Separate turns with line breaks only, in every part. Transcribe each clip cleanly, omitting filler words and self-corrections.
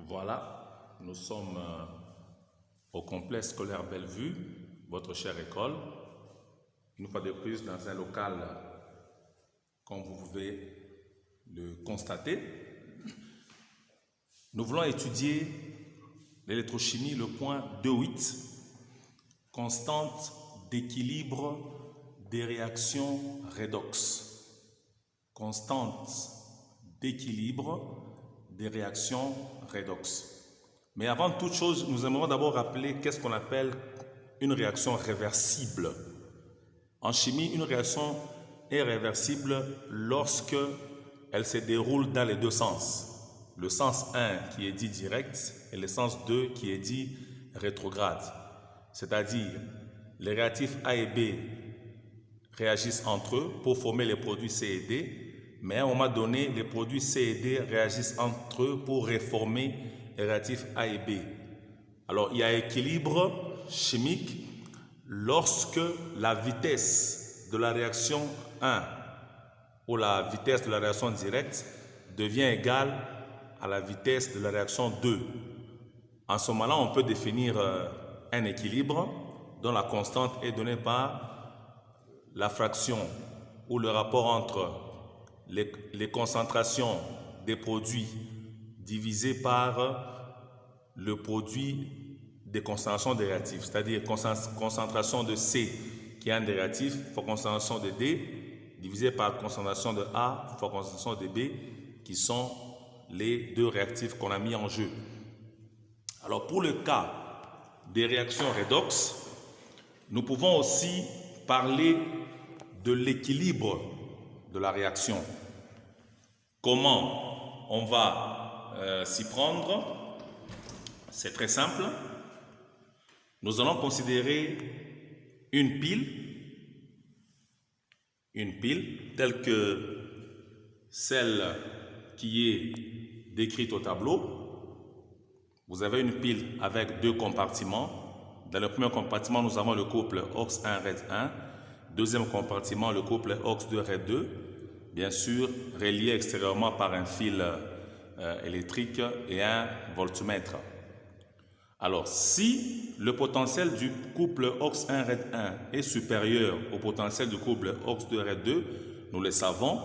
Voilà, nous sommes au complexe scolaire Bellevue, votre chère école. Une fois de plus dans un local, comme vous pouvez le constater. Nous voulons étudier l'électrochimie, le point 2.8, constante d'équilibre des réactions redox. Constante d'équilibre des réactions redox. Mais avant toute chose, nous aimerions d'abord rappeler qu'est-ce qu'on appelle une réaction réversible. En chimie, une réaction est réversible lorsque elle se déroule dans les deux sens. Le sens 1 qui est dit direct et le sens 2 qui est dit rétrograde. C'est-à-dire, les réactifs A et B réagissent entre eux pour former les produits C et D, mais à un moment donné, les produits C et D réagissent entre eux pour réformer les réactifs A et B. Alors, il y a équilibre chimique lorsque la vitesse de la réaction 1 ou la vitesse de la réaction directe devient égale à la vitesse de la réaction 2. En ce moment-là, on peut définir un équilibre dont la constante est donnée par la fraction ou le rapport entre les concentrations des produits divisé par le produit des concentrations des réactifs, c'est-à-dire concentration de C qui est un des réactifs fois concentration de D divisé par concentration de A fois concentration de B qui sont les deux réactifs qu'on a mis en jeu. Alors pour le cas des réactions redox, nous pouvons aussi parler de l'équilibre de la réaction. Comment on va s'y prendre? C'est très simple. Nous allons considérer une pile telle que celle qui est décrite au tableau. Vous avez une pile avec deux compartiments. Dans le premier compartiment, nous avons le couple OX1, RED1. Deuxième compartiment, le couple OX2, RED2. Bien sûr, relié extérieurement par un fil électrique et un voltmètre. Alors, si le potentiel du couple OX1, RED1 est supérieur au potentiel du couple OX2, RED2, nous le savons,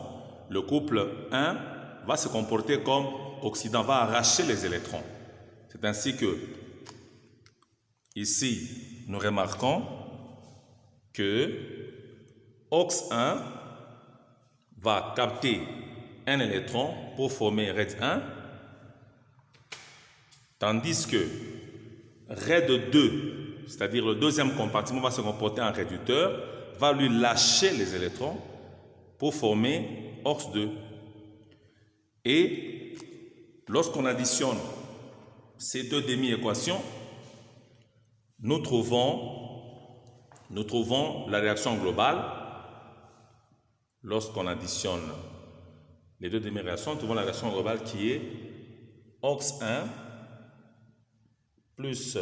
le couple 1 va se comporter comme oxydant, va arracher les électrons. C'est ainsi que, ici, nous remarquons que OX1 va capter un électron pour former RED1, tandis que RED2, c'est-à-dire le deuxième compartiment, va se comporter en réducteur, va lui lâcher les électrons pour former OX2. Et lorsqu'on additionne ces deux demi-équations, nous trouvons la réaction globale. Lorsqu'on additionne les deux demi-réactions, nous trouvons la réaction globale qui est OX1 plus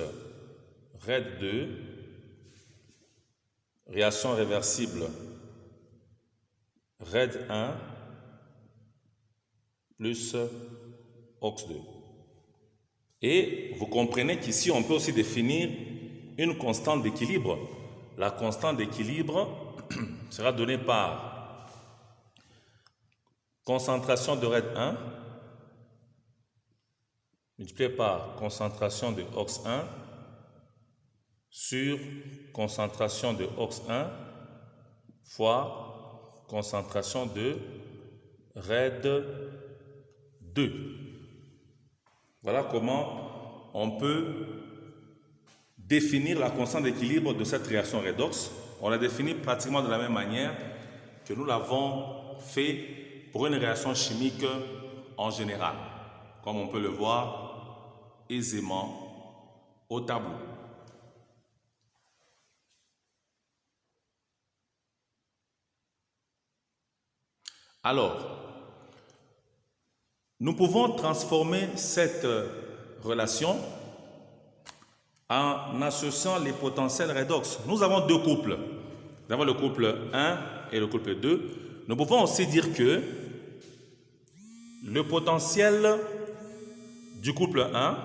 RED2, réaction réversible RED1 plus OX2. Et vous comprenez qu'ici, on peut aussi définir une constante d'équilibre. La constante d'équilibre sera donnée par concentration de RED1 multiplié par concentration de OX1 sur concentration de OX1 fois concentration de RED2. Voilà comment on peut définir la constante d'équilibre de cette réaction redox. On la définit pratiquement de la même manière que nous l'avons fait pour une réaction chimique en général, comme on peut le voir aisément au tableau. Alors, nous pouvons transformer cette relation en associant les potentiels redox. Nous avons deux couples. Nous avons le couple 1 et le couple 2. Nous pouvons aussi dire que le potentiel du couple 1